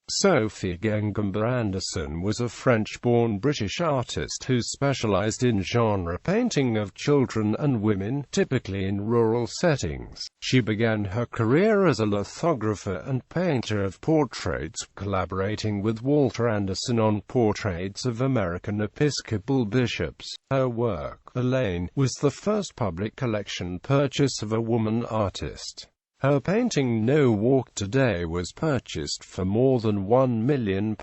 Sophie Gengembre Anderson was a French-born British artist who specialised in genre painting of children and women, typically in rural settings. She began her career as a lithographer and painter of portraits, collaborating with Walter Anderson on portraits of American Episcopal bishops. Her work, Elaine, was the first public collection purchase of a woman artist. Her painting No Walk Today was purchased for more than £1 million.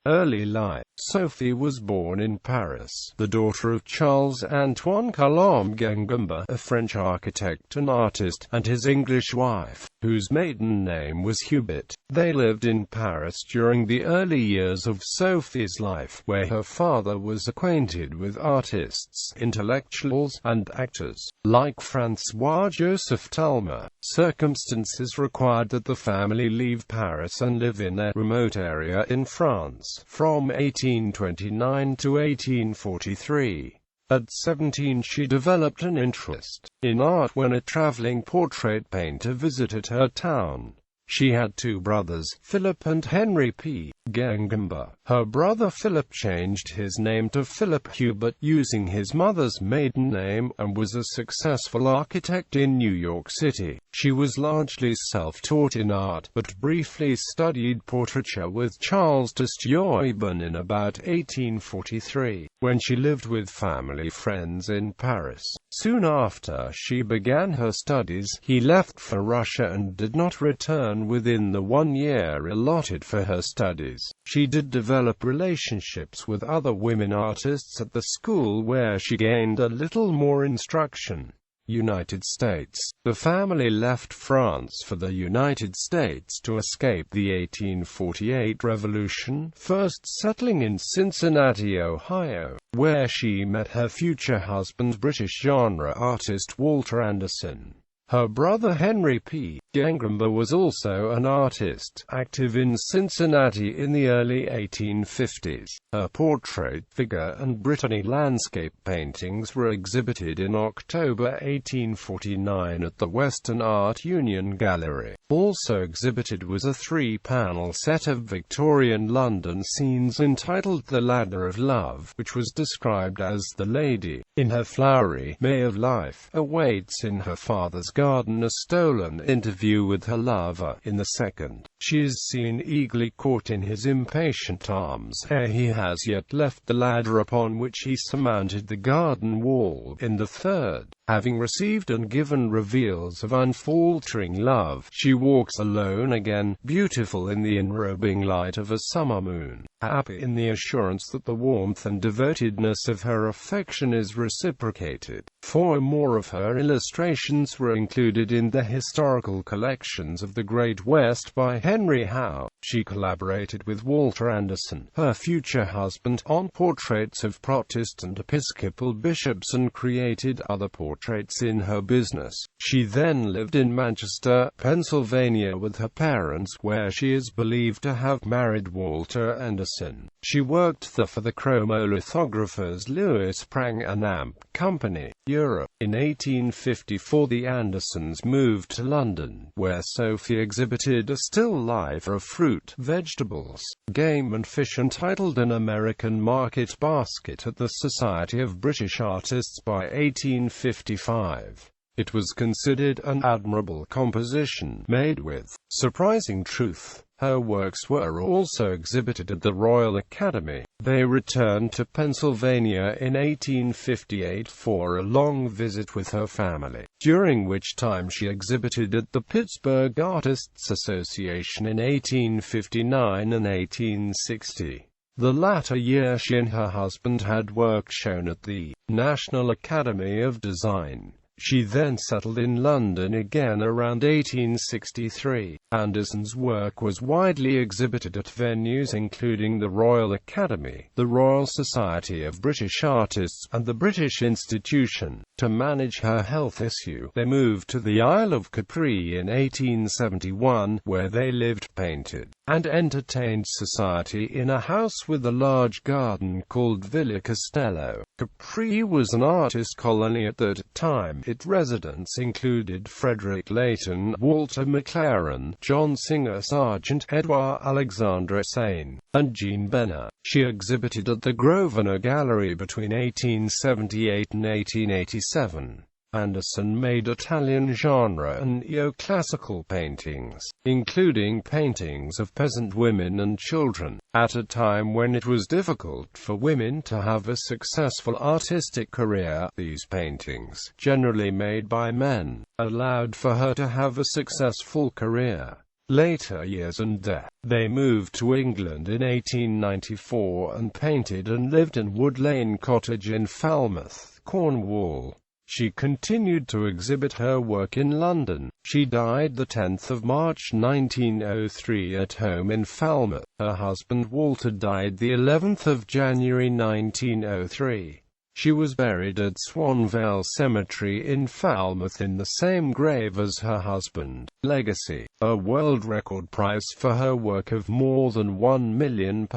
Early life. Sophie was born in Paris, the daughter of Charles-Antoine Coulombe Gengembre, a French architect and artist, and his English wife, whose maiden name was Hubert. They lived in Paris during the early years of Sophie's life, where her father was acquainted with artists, intellectuals, and actors, like François-Joseph Talma. Circumstances required that the family leave Paris and live in a remote area in France, from 1829 to 1843. At 17 she developed an interest in art when a traveling portrait painter visited her town. She had two brothers, Philip and Henry P. Gengembre. Her brother Philip changed his name to Philip Hubert, using his mother's maiden name, and was a successful architect in New York City. She was largely self-taught in art, but briefly studied portraiture with Charles d'Estaing in about 1843, when she lived with family friends in Paris. Soon after she began her studies, he left for Russia and did not return within the 1 year allotted for her studies. She did develop relationships with other women artists at the school where she gained a little more instruction. United States. The family left France for the United States to escape the 1848 revolution, first settling in Cincinnati, Ohio, where she met her future husband, British genre artist Walter Anderson. Her brother Henry P. Gengembre was also an artist, active in Cincinnati in the early 1850s. Her portrait, figure and Brittany landscape paintings were exhibited in October 1849 at the Western Art Union Gallery. Also exhibited was a 3-panel set of Victorian London scenes entitled The Ladder of Love, which was described as the lady, in her flowery May of life, awaits in her father's garden a stolen interview with her lover. In the second, she is seen eagerly caught in his impatient arms ere he has yet left the ladder upon which he surmounted the garden wall. In the third, having received and given reveals of unfaltering love, she walks alone again, beautiful in the enrobing light of a summer moon, happy in the assurance that the warmth and devotedness of her affection is reciprocated. 4 more of her illustrations were included in the historical collections of the Great West by Henry Howe. She collaborated with Walter Anderson, her future husband, on portraits of Protestant Episcopal bishops and created other portraits in her business. She then lived in Manchester, Pennsylvania with her parents, where she is believed to have married Walter Anderson. She worked there for the chromolithographers Louis Prang and Amp Company, Europe. In 1854 the Andersons moved to London, where Sophie exhibited a still life of fruit, vegetables, game and fish entitled An American Market Basket at the Society of British Artists by 1855. It was considered an admirable composition, made with surprising truth. Her works were also exhibited at the Royal Academy. They returned to Pennsylvania in 1858 for a long visit with her family, during which time she exhibited at the Pittsburgh Artists Association in 1859 and 1860. The latter year she and her husband had work shown at the National Academy of Design. She then settled in London again around 1863. Anderson's work was widely exhibited at venues including the Royal Academy, the Royal Society of British Artists, and the British Institution. To manage her health issue, they moved to the Isle of Capri in 1871, where they lived, painted, and entertained society in a house with a large garden called Villa Castello. Capri was an artist colony at that time. Its residents included Frederick Leighton, Walter McLaren, John Singer Sargent, Edouard Alexandre Sain, and Jean Benner. She exhibited at the Grosvenor Gallery between 1878 and 1887. Anderson made Italian genre and neoclassical paintings, including paintings of peasant women and children, at a time when it was difficult for women to have a successful artistic career. These paintings, generally made by men, allowed for her to have a successful career. Later years and death. They moved to England in 1894 and painted and lived in Wood Lane Cottage in Falmouth, Cornwall. She continued to exhibit her work in London. She died the 10th of March 1903 at home in Falmouth. Her husband Walter died the 11th of January 1903. She was buried at Swanvale Cemetery in Falmouth in the same grave as her husband. Legacy. A world record price for her work of more than £1 million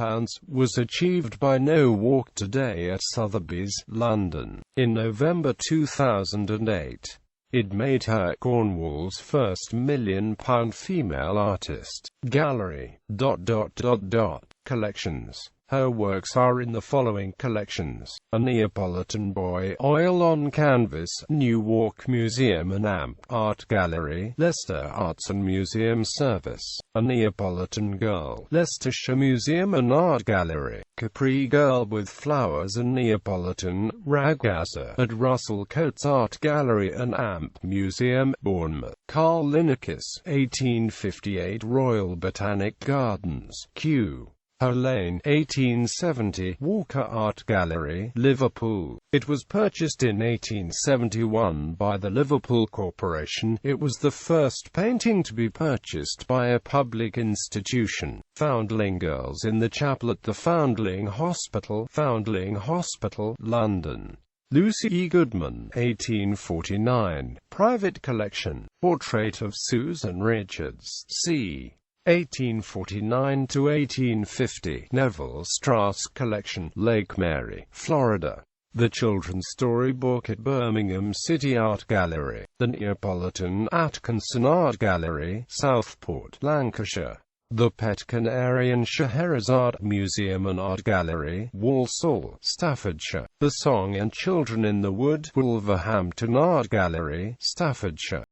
was achieved by No Walk Today at Sotheby's, London, in November 2008. It made her Cornwall's first £1 million female artist. Gallery. Collections. Her works are in the following collections: A Neapolitan Boy, Oil on Canvas, Newark Museum and Amp Art Gallery, Leicester Arts and Museum Service. A Neapolitan Girl, Leicestershire Museum and Art Gallery. Capri Girl with Flowers and Neapolitan Ragazza at Russell Coates Art Gallery and Amp Museum, Bournemouth. Carl Linnaeus, 1858, Royal Botanic Gardens, Kew. Elaine, 1870, Walker Art Gallery, Liverpool. It was purchased in 1871 by the Liverpool Corporation. It was the first painting to be purchased by a public institution. Foundling Girls in the Chapel at the Foundling Hospital, London. Lucy E. Goodman, 1849, Private Collection. Portrait of Susan Richards, c. 1849 to 1850. Neville Strauss Collection, Lake Mary, Florida. The Children's Storybook at Birmingham City Art Gallery. The Neapolitan Atkinson Art Gallery, Southport, Lancashire. The Pet Canary and Scheherazade Museum and Art Gallery, Walsall, Staffordshire. The Song and Children in the Wood, Wolverhampton Art Gallery, Staffordshire.